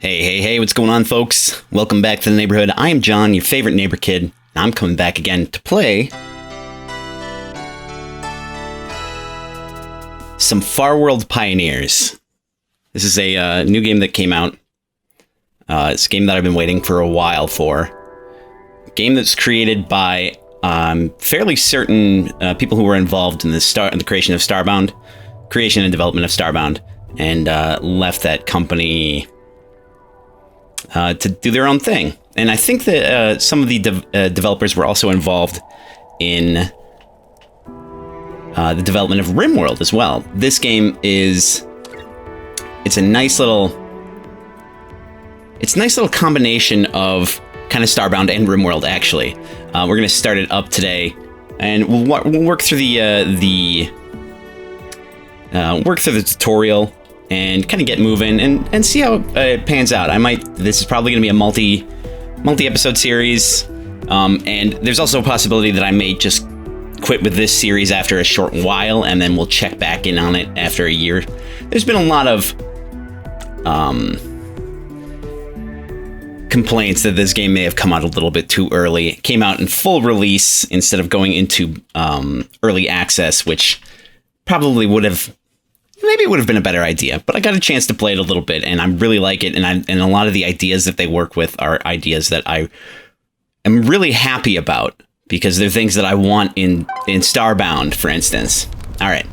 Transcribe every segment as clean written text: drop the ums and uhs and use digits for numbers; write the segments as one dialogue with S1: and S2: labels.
S1: Hey, what's going on, folks? Welcome back to the neighborhood. I am John, your favorite neighbor kid, and I'm coming back again to play some Farworld Pioneers. This is a new game that came out. It's a game that I've been waiting for a while for. A game that's created by fairly certain people who were involved in the creation of Starbound, creation and development of Starbound, and left that company to do their own thing. And I think that some of the developers were also involved in the development of RimWorld as well. This game it's a nice little combination of kind of Starbound and RimWorld, actually. We're going to start it up today, and we'll work through the tutorial and kind of get moving and see how it pans out. This is probably going to be a multi-episode series, and there's also a possibility that I may just quit with this series after a short while, and then we'll check back in on it after a year. There's been a lot of complaints that this game may have come out a little bit too early. It came out in full release instead of going into early access, which probably would have been a better idea, but I got a chance to play it a little bit, and I really like it, and a lot of the ideas that they work with are ideas that I am really happy about, because they're things that I want in Starbound, for instance. All right,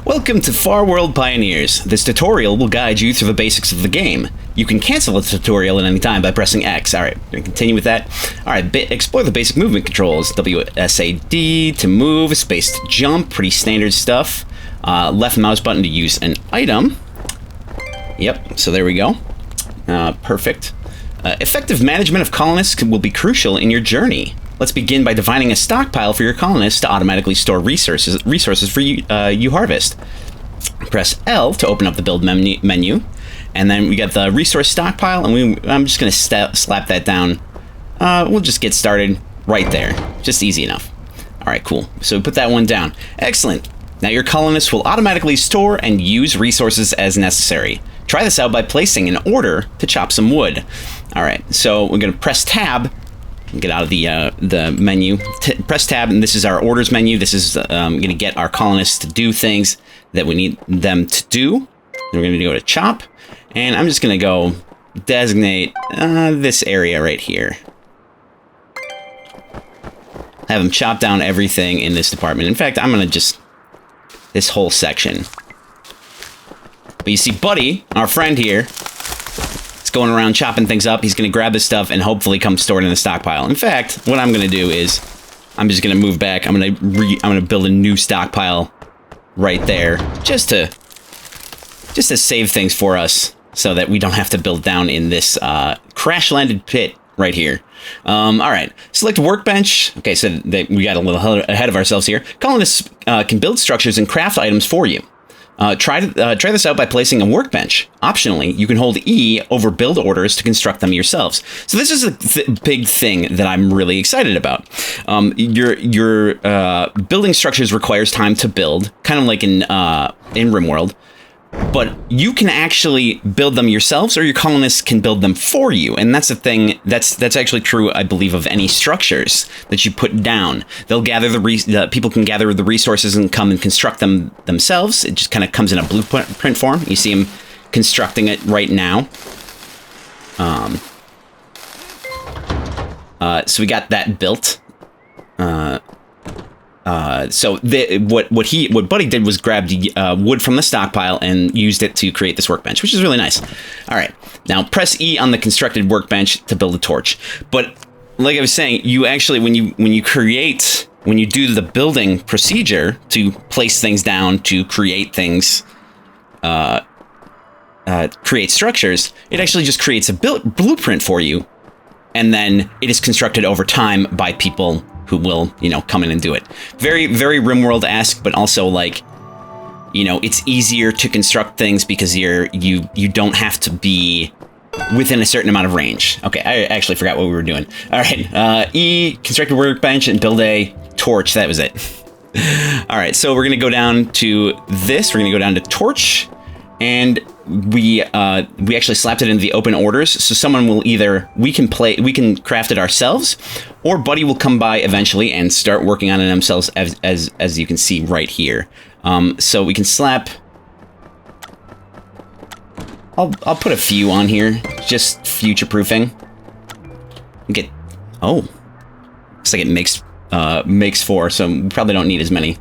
S1: welcome to Farworld Pioneers. This tutorial will guide you through the basics of the game. You can cancel the tutorial at any time by pressing X. All right, we're going to continue with that. All right, explore the basic movement controls. WSAD to move, space to jump, pretty standard stuff. Left mouse button to use an item. Yep, so there we go. Perfect. Effective management of colonists will be crucial in your journey. Let's begin by defining a stockpile for your colonists to automatically store resources for you harvest. Press L to open up the build menu, and then we got the resource stockpile, and I'm just going to slap that down. We'll just get started right there. Just easy enough. All right, cool. So put that one down. Excellent. Now your colonists will automatically store and use resources as necessary. Try this out by placing an order to chop some wood. All right, so we're going to press Tab. Get out of the menu. Press Tab, and this is our orders menu. This is going to get our colonists to do things that we need them to do. And we're going to go to Chop, and I'm just going to go designate this area right here. Have them chop down everything in this department. In fact, I'm going to just this whole section. But you see Buddy, our friend here, is going around chopping things up. He's going to grab this stuff and hopefully come store it in the stockpile. In fact, what I'm going to do is I'm just going to move back. I'm going to build a new stockpile right there just to save things for us so that we don't have to build down in this crash-landed pit right here. All right, select workbench. Okay, so we got a little ahead of ourselves here. Colonists can build structures and craft items for you. Try this out by placing a workbench. Optionally, you can hold E over build orders to construct them yourselves. So this is a big thing that I'm really excited about. Your building structures requires time to build, kind of like in RimWorld. But you can actually build them yourselves, or your colonists can build them for you. And that's the thing, that's actually true, I believe, of any structures that you put down. They'll gather people can gather the resources and come and construct them themselves. It just kind of comes in a blueprint form. You see them constructing it right now. So we got that built. So what Buddy did was grab wood from the stockpile and used it to create this workbench, which is really nice. All right, now press E on the constructed workbench to build a torch. But like I was saying, you actually when you do the building procedure to place things down, to create things, create structures, it actually just creates a blueprint for you, and then it is constructed over time by people who will, come in and do it. Very, very RimWorld-esque, but also like, it's easier to construct things because you don't have to be within a certain amount of range. Okay, I actually forgot what we were doing. All right, E, construct a workbench and build a torch. That was it. All right, so we're gonna go down to this. We're gonna go down to torch, and we actually slapped it into the open orders, so someone will either we can craft it ourselves, or Buddy will come by eventually and start working on it themselves, as you can see right here. So we can slap. I'll put a few on here, just future proofing. Get looks like it makes 4, so we probably don't need as many.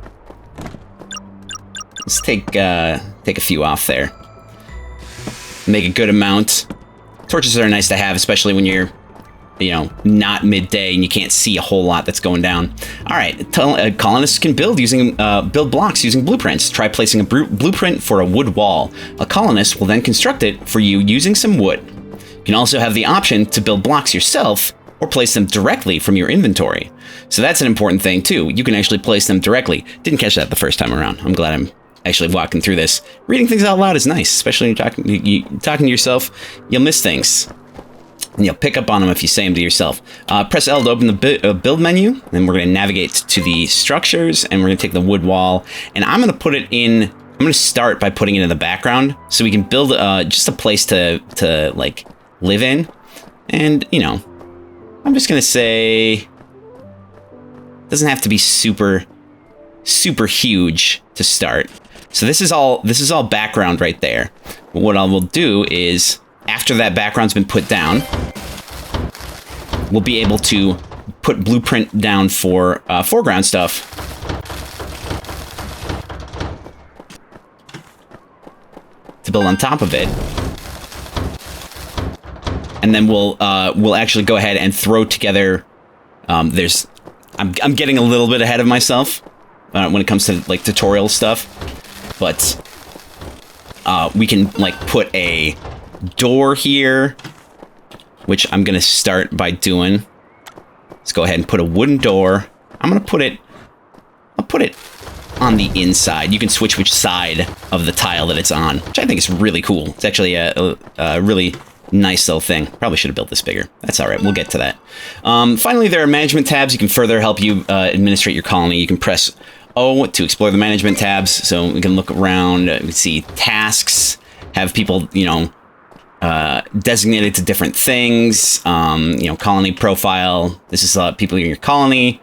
S1: Let's take a few off there. Make a good amount. Torches are nice to have, especially when you're, not midday and you can't see a whole lot that's going down. All right, colonists can build blocks using blueprints. Try placing a blueprint for a wood wall. A colonist will then construct it for you using some wood. You can also have the option to build blocks yourself or place them directly from your inventory. So that's an important thing too. You can actually place them directly. Didn't catch that the first time around. I'm glad I'm actually walking through this. Reading things out loud is nice, especially when you're talking to yourself. You'll miss things, and you'll pick up on them if you say them to yourself. Press L to open the build menu, and we're going to navigate to the structures, and we're going to take the wood wall, and I'm going to put it in. I'm going to start by putting it in the background, so we can build just a place to like live in, and I'm just going to say it doesn't have to be super huge to start. So this is all background right there. But what I will do is, after that background's been put down, we'll be able to put blueprint down for foreground stuff. To build on top of it. And then we'll actually go ahead and throw together, I'm getting a little bit ahead of myself when it comes to like tutorial stuff, but we can like put a door here, which I'm gonna start by doing. Let's go ahead and put a wooden door. I'll put it on the inside. You can switch which side of the tile that it's on, which I think is really cool. It's actually a really nice little thing. Probably should have built this bigger. That's all right. We'll get to that. Finally, there are management tabs. You can further help you administrate your colony. You can press O to explore the management tabs, so we can look around. We can see tasks, have people, designated to different things. Colony profile. This is people in your colony.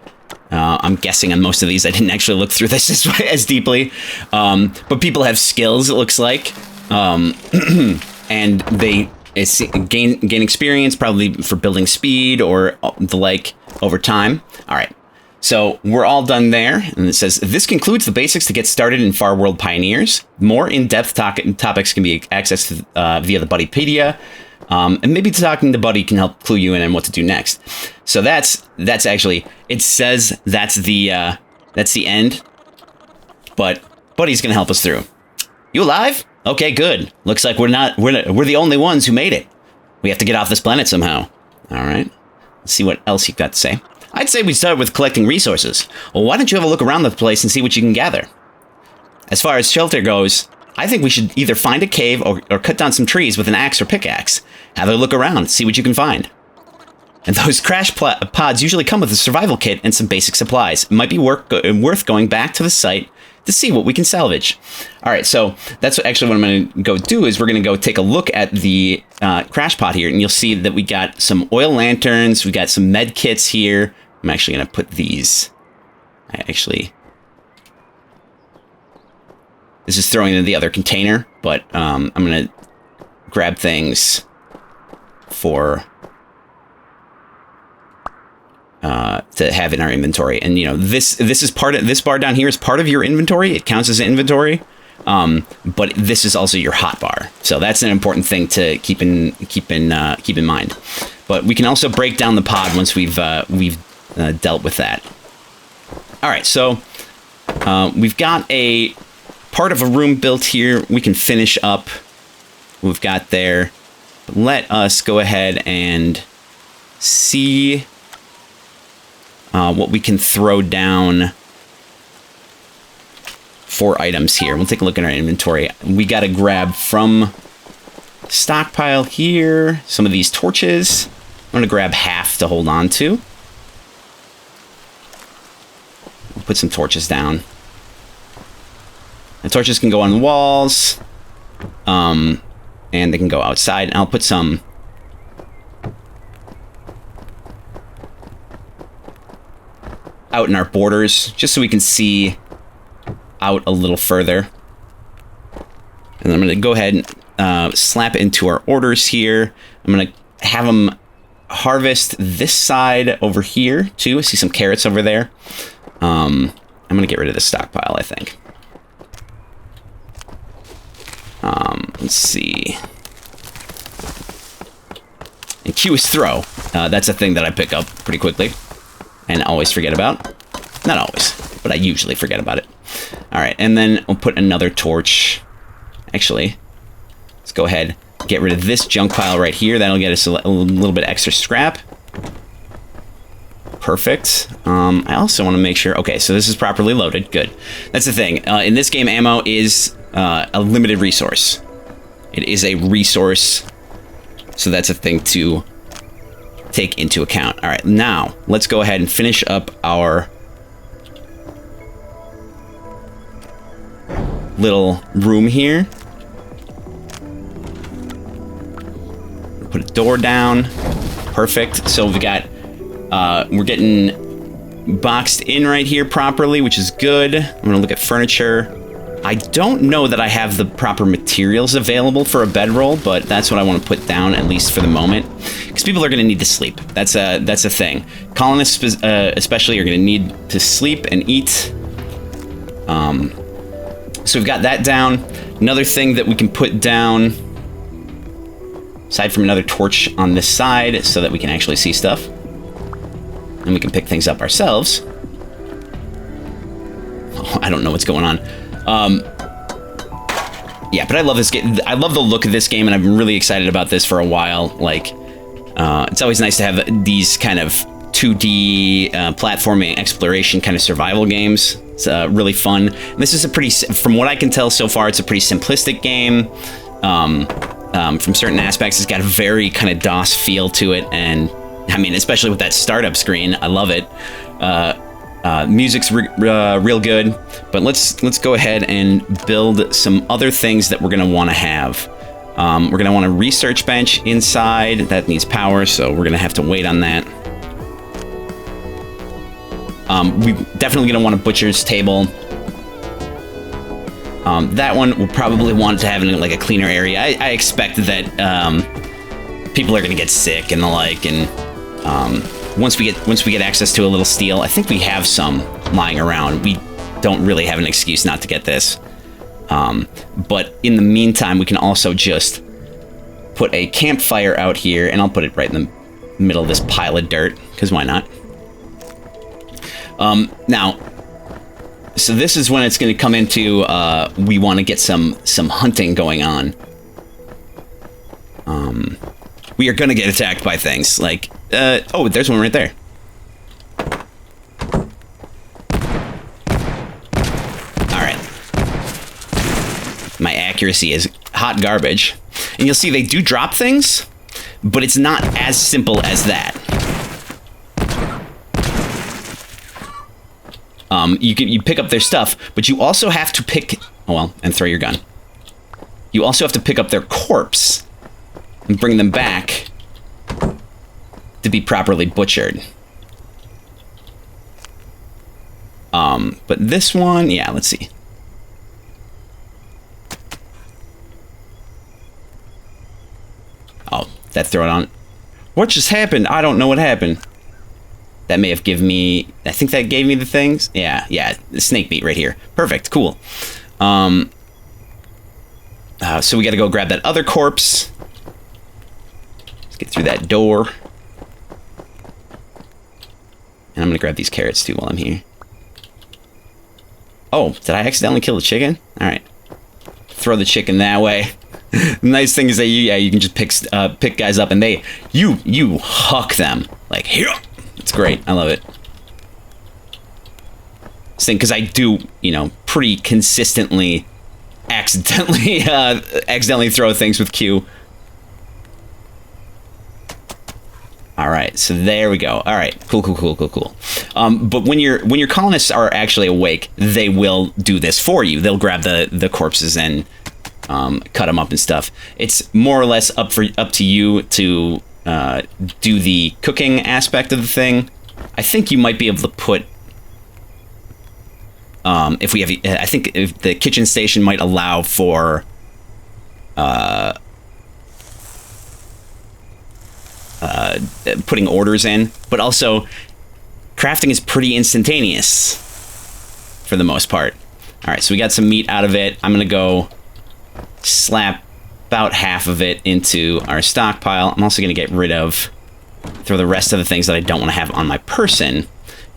S1: I'm guessing on most of these, I didn't actually look through this as deeply. But people have skills, it looks like. And they gain experience, probably for building speed or the like over time. All right. So we're all done there, and it says, this concludes the basics to get started in Farworld Pioneers. More in-depth topics can be accessed via the Buddypedia, and maybe talking to Buddy can help clue you in on what to do next. So that's actually, it says that's the end, but Buddy's gonna help us through. You alive? Okay, good. Looks like we're the only ones who made it. We have to get off this planet somehow. All right. Let's see what else you've got to say. I'd say we start with collecting resources. Well, why don't you have a look around the place and see what you can gather? As far as shelter goes, I think we should either find a cave or cut down some trees with an axe or pickaxe. Have a look around, see what you can find. And those crash pods usually come with a survival kit and some basic supplies. It might be worth going back to the site to see what we can salvage. All right, so that's actually what I'm going to go do is we're going to go take a look at the crash pod here, and you'll see that we got some oil lanterns, we got some med kits here. I'm actually going to put these. This is throwing in the other container, but I'm going to grab things for to have in our inventory. And this is this bar down here is part of your inventory. It counts as an inventory, but this is also your hot bar. So that's an important thing to keep in mind. But we can also break down the pod once we've dealt with that. All right, so we've got a part of a room built here. We can finish up what we've got there. But let us go ahead and see what we can throw down for items here. We'll take a look at our inventory. We got to grab from stockpile here some of these torches. I'm going to grab half to hold on to. We'll put some torches down. The torches can go on the walls. and they can go outside. And I'll put some out in our borders, just so we can see out a little further. And I'm going to go ahead and slap into our orders here. I'm going to have them harvest this side over here, too. I see some carrots over there. I'm going to get rid of this stockpile, I think. Let's see. And Q is throw. That's a thing that I pick up pretty quickly and always forget about. Not always, but I usually forget about it. All right, and then we'll put another torch. Actually, let's go ahead, get rid of this junk pile right here. That'll get us a little bit extra scrap. Perfect. I also want to make sure... Okay, so this is properly loaded. Good. That's the thing. In this game, ammo is a limited resource. It is a resource, so that's a thing to take into account. All right, now let's go ahead and finish up our little room here. Put a door down. Perfect. So we got, we're getting boxed in right here properly, which is good. I'm gonna look at furniture. I don't know that I have the proper materials available for a bedroll, but that's what I want to put down, at least for the moment, because people are going to need to sleep. That's a thing. Colonists, especially, are going to need to sleep and eat. So we've got that down. Another thing that we can put down, aside from another torch on this side, so that we can actually see stuff, and we can pick things up ourselves. Oh, I don't know what's going on. Yeah, but I love this game. I love the look of this game, and I've been really excited about this for a while. Like, it's always nice to have these kind of 2D platforming exploration kind of survival games. It's really fun. And this is a pretty, from what I can tell so far, it's a pretty simplistic game. From certain aspects, it's got a very kind of DOS feel to it, and I mean, especially with that startup screen, I love it. Music's real good, but let's go ahead and build some other things that we're gonna want to have. We're gonna want a research bench inside. That needs power, so we're gonna have to wait on that. We definitely gonna want a butcher's table. That one we'll probably want to have in like a cleaner area. I expect that people are gonna get sick and the like, and once we get access to a little steel, I think we have some lying around. We don't really have an excuse not to get this. But in the meantime, we can also just put a campfire out here, and I'll put it right in the middle of this pile of dirt, because why not? Now, so this is when it's going to come into, we want to get some hunting going on. We are going to get attacked by things, like, oh, there's one right there. Alright. My accuracy is hot garbage. And you'll see they do drop things, but it's not as simple as that. You pick up their stuff, but you also have to pick... Oh, well, and throw your gun. You also have to pick up their corpse and bring them back to be properly butchered. But this one, yeah, let's see. Oh, that throw it on. What just happened? I don't know what happened. That may have given me... I think that gave me the things. Yeah, the snake meat right here. Perfect, cool. So we gotta go grab that other corpse. Let's get through that door. And I'm gonna grab these carrots too while I'm here. Oh, did I accidentally kill the chicken? Alright. Throw the chicken that way. The nice thing is that you can just pick guys up, and you huck them. Like, here! It's great. I love it. This thing, because I do, pretty consistently accidentally throw things with Q. All right, so there we go. All right, cool. But when your colonists are actually awake, they will do this for you. They'll grab the corpses and cut them up and stuff. It's more or less up to you to do the cooking aspect of the thing. I think you might be able to put, if we have, I think if the kitchen station might allow for putting orders in, but also crafting is pretty instantaneous for the most part. All right, so we got some meat out of it. I'm gonna go slap about half of it into our stockpile. I'm also gonna get rid of, throw the rest of the things that I don't want to have on my person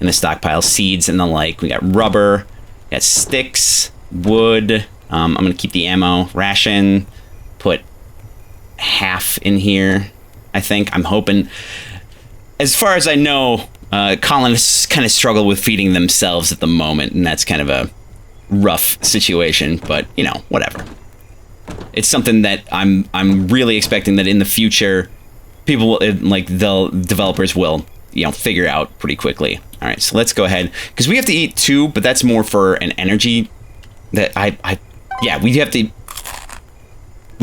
S1: in the stockpile, seeds and the like. We got rubber, we got sticks, wood. I'm gonna keep the ammo, ration, put half in here. I think, I'm hoping. As far as I know, colonists kind of struggle with feeding themselves at the moment, and that's kind of a rough situation, but, you know, whatever. It's something that I'm really expecting that in the future, people will, developers will, you know, figure out pretty quickly. All right, so let's go ahead, because we have to eat too, but that's more for an energy that yeah, we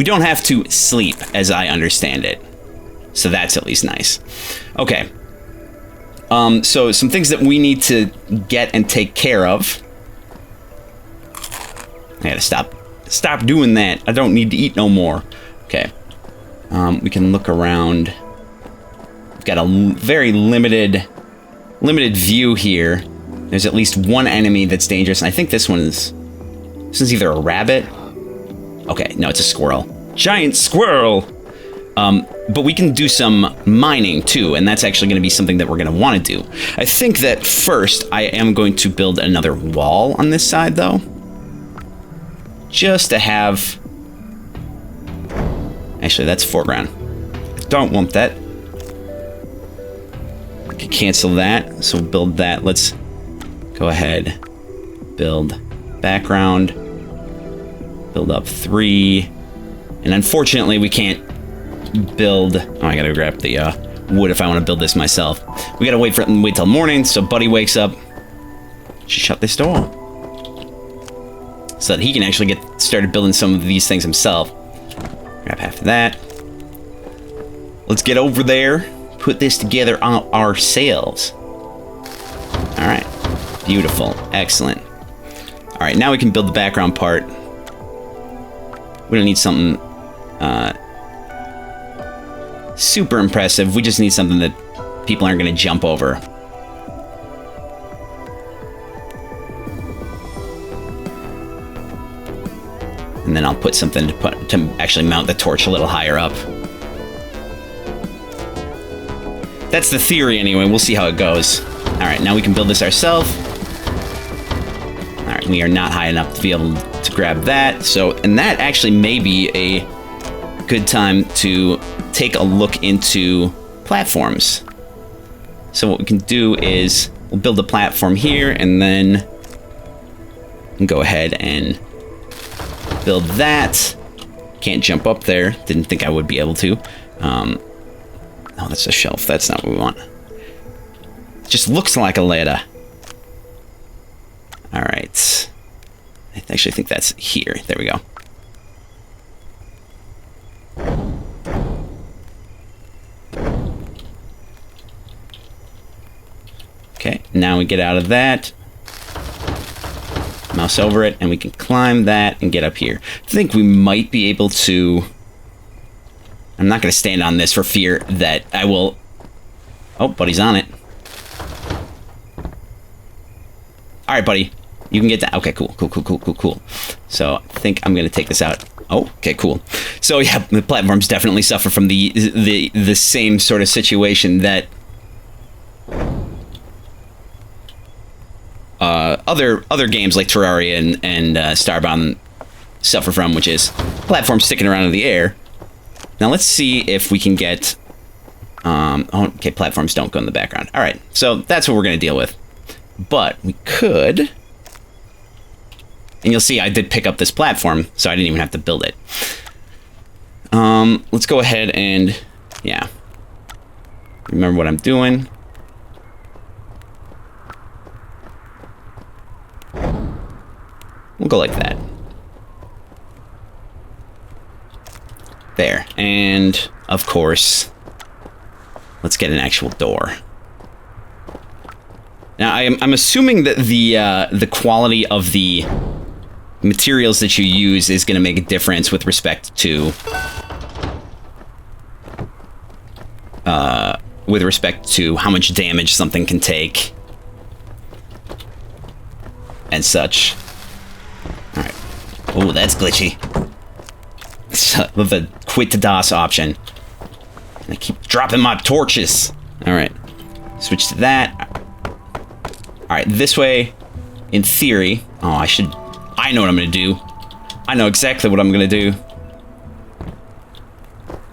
S1: don't have to sleep, as I understand it. So that's at least nice. Okay. So some things that we need to get and take care of. I gotta stop doing that. I don't need to eat no more. Okay. We can look around. We've got a very limited view here. There's at least one enemy that's dangerous, and I think this one's either a rabbit. Okay, no, it's a squirrel. Giant squirrel! But we can do some mining too, and that's actually going to be something that we're going to want to do. I think that first I am going to build another wall on this side, though. Just to have... Actually, that's foreground. I don't want that. I can cancel that, so we'll build that. Let's go ahead. Build background. Build up 3. And unfortunately, we can't build... Oh, I gotta grab the wood if I want to build this myself. We gotta wait till morning, so Buddy wakes up. Shut this door. So that he can actually get started building some of these things himself. Grab half of that. Let's get over there. Put this together on ourselves. Alright. Beautiful. Excellent. Alright, now we can build the background part. We don't need something super impressive. We just need something that people aren't going to jump over. And then I'll put something to actually mount the torch a little higher up. That's the theory anyway. We'll see how it goes. Alright, now we can build this ourselves. Alright, we are not high enough to be able to grab that. So, and that actually may be a good time to take a look into platforms. So what we can do is we'll build a platform here, and then go ahead and build that. Can't jump up there. Didn't think I would be able to. Oh, that's a shelf. That's not what we want. It just looks like a ladder. All right. I actually think that's here. There we go. Okay, now we get out of that. Mouse over it, and we can climb that and get up here. I think we might be able to... I'm not going to stand on this for fear that I will... Oh, Buddy's on it. Alright, Buddy. You can get that. Okay, cool. So, I think I'm going to take this out. Oh, okay, cool. So, yeah, the platforms definitely suffer from the same sort of situation that... other games like Terraria and Starbound suffer from, which is platforms sticking around in the air. Now let's see if we can get... okay, platforms don't go in the background. Alright, so that's what we're going to deal with. But we could... And you'll see I did pick up this platform, so I didn't even have to build it. Let's go ahead and... Yeah. Remember what I'm doing. We'll go like that. There. And, of course, let's get an actual door. Now, I'm assuming that the quality of the materials that you use is going to make a difference with respect to how much damage something can take and such. All right. Oh, that's glitchy. With the quit to DOS option. I keep dropping my torches. All right. Switch to that. All right, this way, in theory... Oh, I know what I'm going to do. I know exactly what I'm going to do.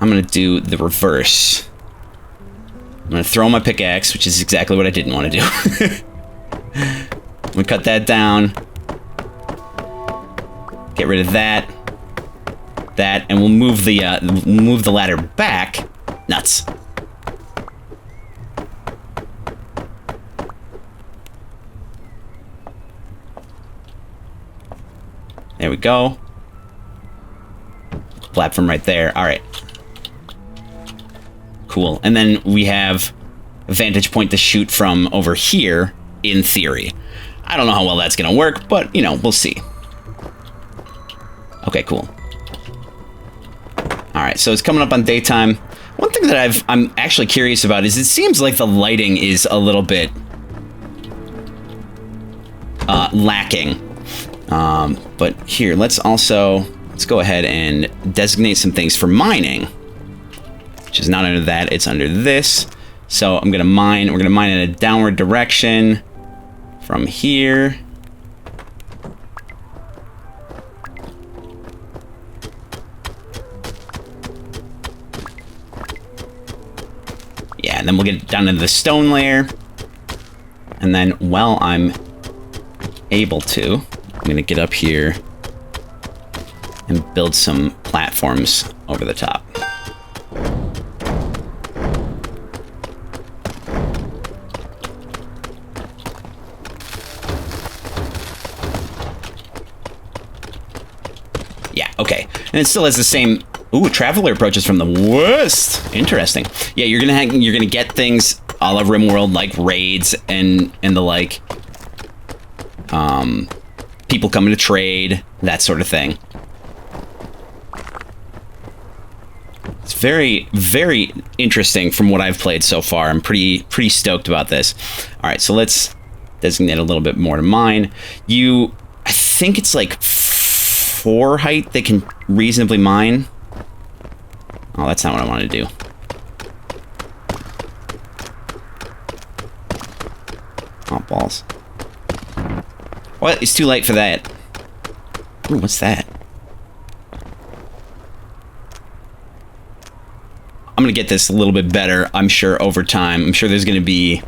S1: I'm going to do the reverse. I'm going to throw my pickaxe, which is exactly what I didn't want to do. I'm going to cut that down. Get rid of that. That, and we'll move the ladder back. Nuts. There we go. Platform right there. All right. Cool. And then we have a vantage point to shoot from over here, in theory. I don't know how well that's going to work, but, you know, we'll see. Okay, cool. All right, so it's coming up on daytime. One thing that I'm actually curious about is it seems like the lighting is a little bit lacking. But here, let's go ahead and designate some things for mining, which is not under that, it's under this. So I'm gonna mine, we're gonna mine in a downward direction from here. Yeah, and then we'll get down into the stone layer. And then, while I'm able to, I'm gonna get up here and build some platforms over the top. Yeah, okay. And it still has the same... Ooh, traveler approaches from the west. Interesting. Yeah, you're gonna get things a la RimWorld, like raids and the like. People coming to trade, that sort of thing. It's very, very interesting from what I've played so far. I'm pretty stoked about this. All right, so let's designate a little bit more to mine. I think it's like 4 height they can reasonably mine. Oh, that's not what I want to do. Oh, balls. What? It's too late for that. Ooh, what's that? I'm gonna get this a little bit better, I'm sure, over time. I'm sure there's gonna be...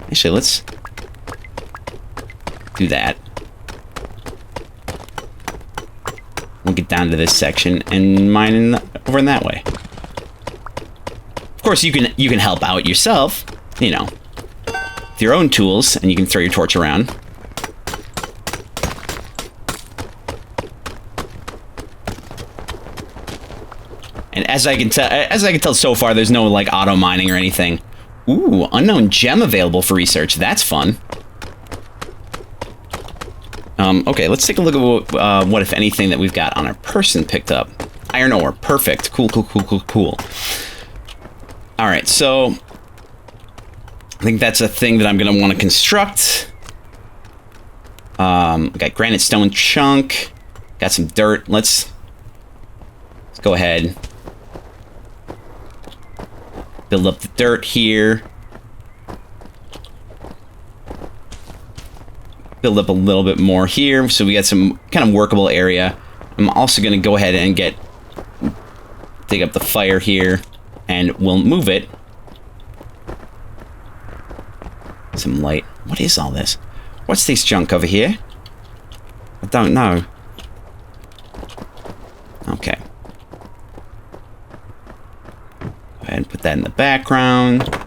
S1: Actually, let's do that. We'll get down to this section and mine over in that way. Of course, you can help out yourself, you know, with your own tools, and you can throw your torch around. And as I can tell so far, there's no like auto mining or anything. Ooh, unknown gem available for research. That's fun. Okay, let's take a look at what, if anything, that we've got on our person picked up. Iron ore, perfect. Cool, cool, cool, cool, cool. All right, so I think that's a thing that I'm gonna want to construct. We got granite stone chunk. Got some dirt. Let's go ahead. Build up the dirt here. Build up a little bit more here, so we got some kind of workable area. I'm also going to go ahead and dig up the fire here, and we'll move it. Some light. What is all this? What's this junk over here? I don't know. Okay. Go ahead and put that in the background.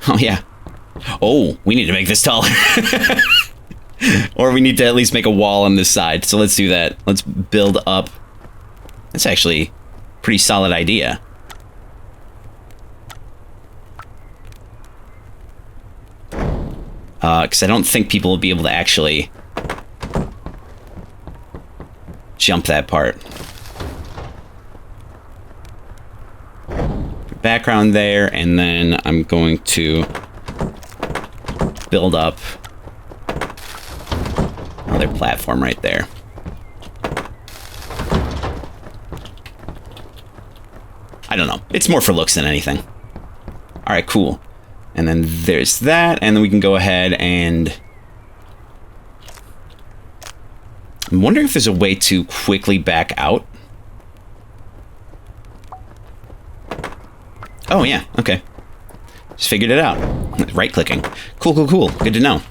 S1: Oh, yeah. Oh, we need to make this taller. Or we need to at least make a wall on this side. So let's do that. Let's build up That's actually a pretty solid idea. Because I don't think people will be able to actually jump that part. Background there, and then I'm going to build up another platform right there. I don't know. It's more for looks than anything. All right, cool. And then there's that, and then we can go ahead and... I'm wondering if there's a way to quickly back out. Oh, yeah, okay. Just figured it out. Right-clicking. Cool, cool, cool. Good to know.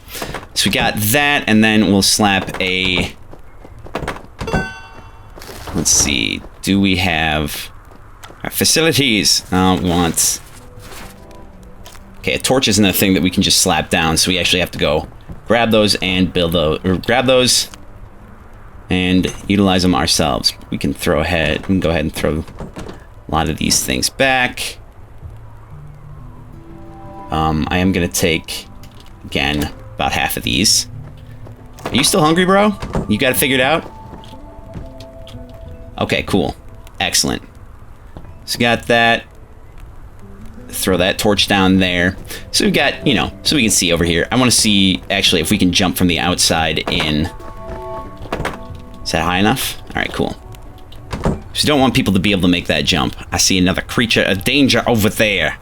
S1: So we got that, and then we'll slap a... Let's see. Do we have... Our facilities. We want... Okay, a torch isn't a thing that we can just slap down, so we actually have to go grab those and build those, or grab those and utilize them ourselves. We can throw ahead, we can go ahead and throw a lot of these things back. I am gonna take, again, about half of these. Are you still hungry, bro? You got it figured out? Okay, cool. Excellent. So got that. Throw that torch down there. So we've got, you know, so we can see over here. I want to see, actually, if we can jump from the outside in. Is that high enough? All right, cool. Just don't want people to be able to make that jump. I see another creature, a danger over there.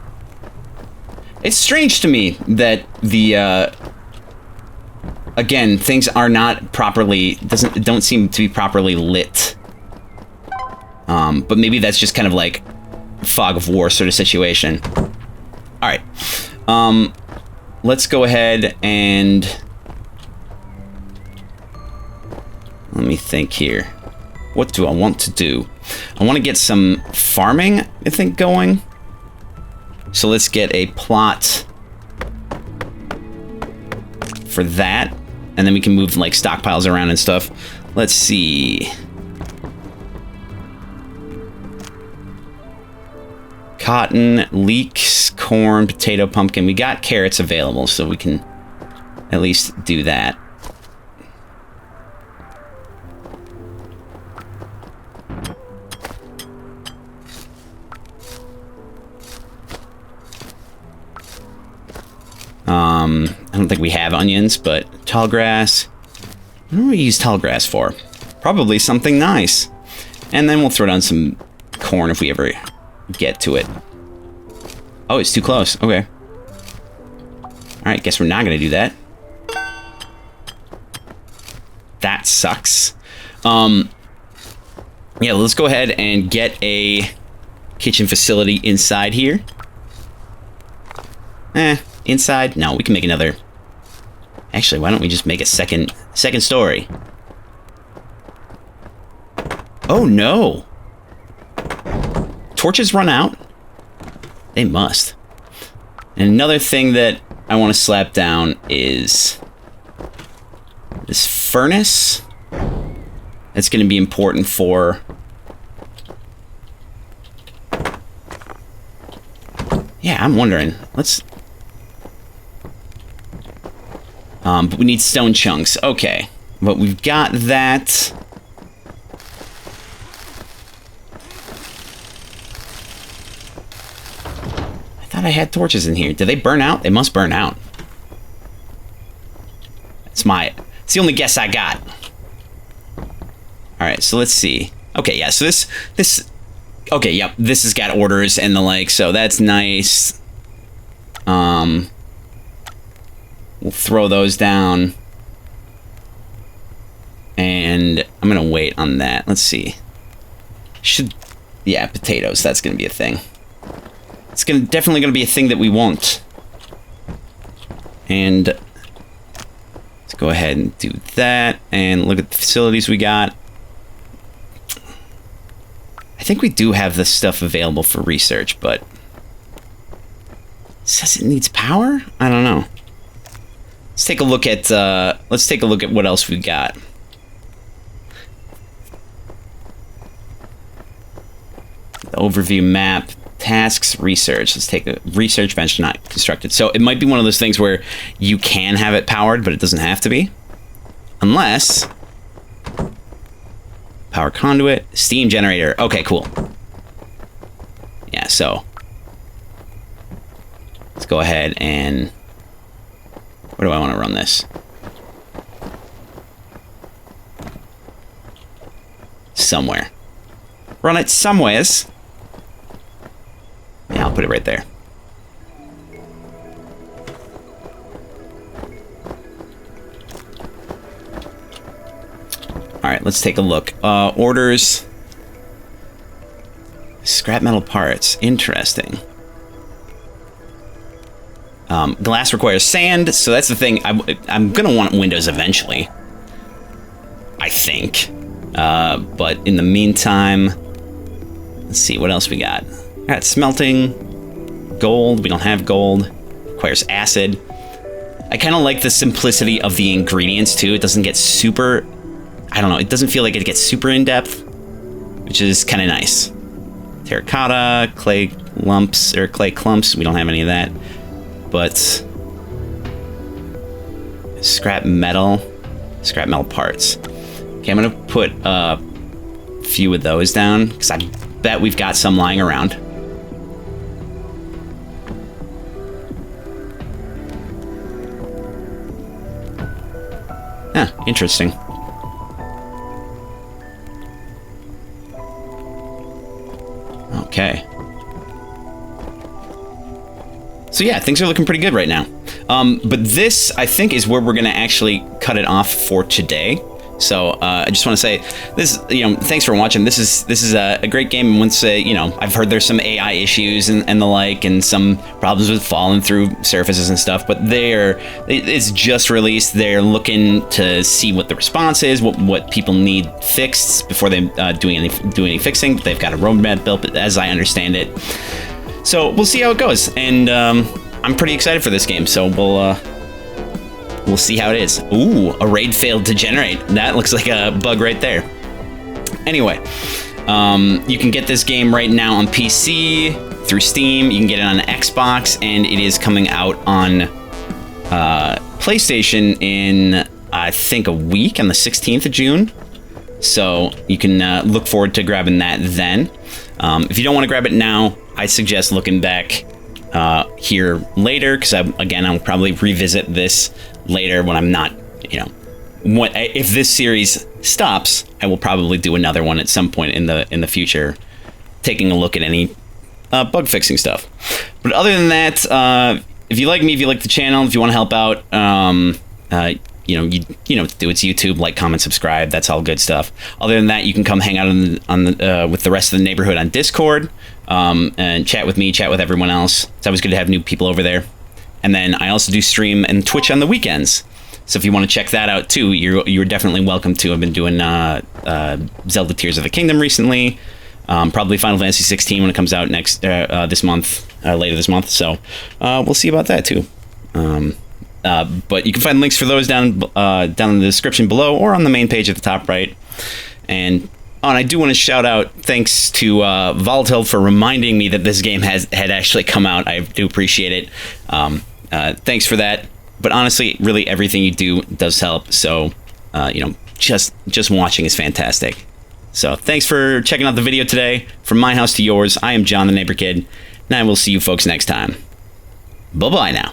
S1: It's strange to me that the, again, things are not properly, don't seem to be properly lit. But maybe that's just kind of like fog of war sort of situation. All right. Let's go ahead and... Let me think here. What do I want to do? I want to get some farming, I think, going. So let's get a plot for that. And then we can move, like, stockpiles around and stuff. Let's see... Cotton, leeks, corn, potato, pumpkin. We got carrots available, so we can at least do that. I don't think we have onions, but tall grass. What do we use tall grass for? Probably something nice. And then we'll throw down some corn if we ever get to it. Oh, it's too close. Okay. Alright, guess we're not gonna do that. That sucks. Yeah, let's go ahead and get a kitchen facility inside here. Inside? No, we can make another. Actually, why don't we just make a second story? Oh no! Torches run out? They must. And another thing that I want to slap down is this furnace. That's going to be important for... Yeah, I'm wondering. Let's... but we need stone chunks. Okay. But we've got that... I had torches in here. Did they burn out? They must burn out. It's the only guess I got. Alright, so let's see. Okay, yeah, so this... Okay, yep, this has got orders and the like, so that's nice. We'll throw those down. And I'm gonna wait on that. Let's see. Yeah, potatoes, that's gonna be a thing. It's definitely going to be a thing that we want. And let's go ahead and do that. And look at the facilities we got. I think we do have the stuff available for research, but... It says it needs power? I don't know. Let's take a look at, what else we got. Overview map, tasks, research. Let's take a research bench not constructed. So it might be one of those things where you can have it powered, but it doesn't have to be. Unless... Power conduit, steam generator. Okay, cool. Yeah, so... Let's go ahead and... Where do I want to run this? Somewhere. Run it somewheres. Yeah, I'll put it right there. Alright, let's take a look. Orders. Scrap metal parts. Interesting. Glass requires sand, so that's the thing. I'm gonna want windows eventually. I think. But in the meantime, let's see what else we got. Got smelting, gold. We don't have gold. Requires acid. I kind of like the simplicity of the ingredients too. It doesn't get super, I don't know, it doesn't feel like it gets super in depth, which is kind of nice. Terracotta, clay lumps, or clay clumps. We don't have any of that. But scrap metal parts. Okay, I'm gonna put a few of those down because I bet we've got some lying around. Huh, interesting. Okay. So yeah, things are looking pretty good right now. But this, I think, is where we're gonna actually cut it off for today. So I just want to say this, thanks for watching. This is a great game. Once I've heard there's some AI issues and the like, and some problems with falling through surfaces and stuff. But it's just released. They're looking to see what the response is, what people need fixed before they do any fixing. They've got a roadmap built, as I understand it. So we'll see how it goes. And I'm pretty excited for this game. So we'll see how it is. Ooh, a raid failed to generate. That looks like a bug right there. Anyway, you can get this game right now on PC through Steam. You can get it on Xbox, and it is coming out on PlayStation in, I think, a week, on the 16th of June. So you can look forward to grabbing that then. If you don't want to grab it now, I suggest looking back here later, because I'll probably revisit this later when I'm not, if this series stops, I will probably do another one at some point in the future, taking a look at any bug fixing stuff. But other than that, if you like me, if you like the channel, if you want to help out, you know what to do. It's YouTube, like, comment, subscribe. That's all good stuff. Other than that, you can come hang out with the rest of the neighborhood on Discord, and chat with me, chat with everyone else. It's always good to have new people over there. And then I also do stream and Twitch on the weekends. So if you want to check that out too, you're definitely welcome to. I've been doing Zelda Tears of the Kingdom recently. Probably Final Fantasy 16 when it comes out this month, later this month. So we'll see about that too. But you can find links for those down in the description below, or on the main page at the top right. And I do want to shout out thanks to Volatile for reminding me that this game had actually come out. I do appreciate it. Thanks for that. But honestly, really everything you do does help. So, just watching is fantastic. So thanks for checking out the video today. From my house to yours, I am John the Neighbor Kid, and I will see you folks next time. Bye-bye now.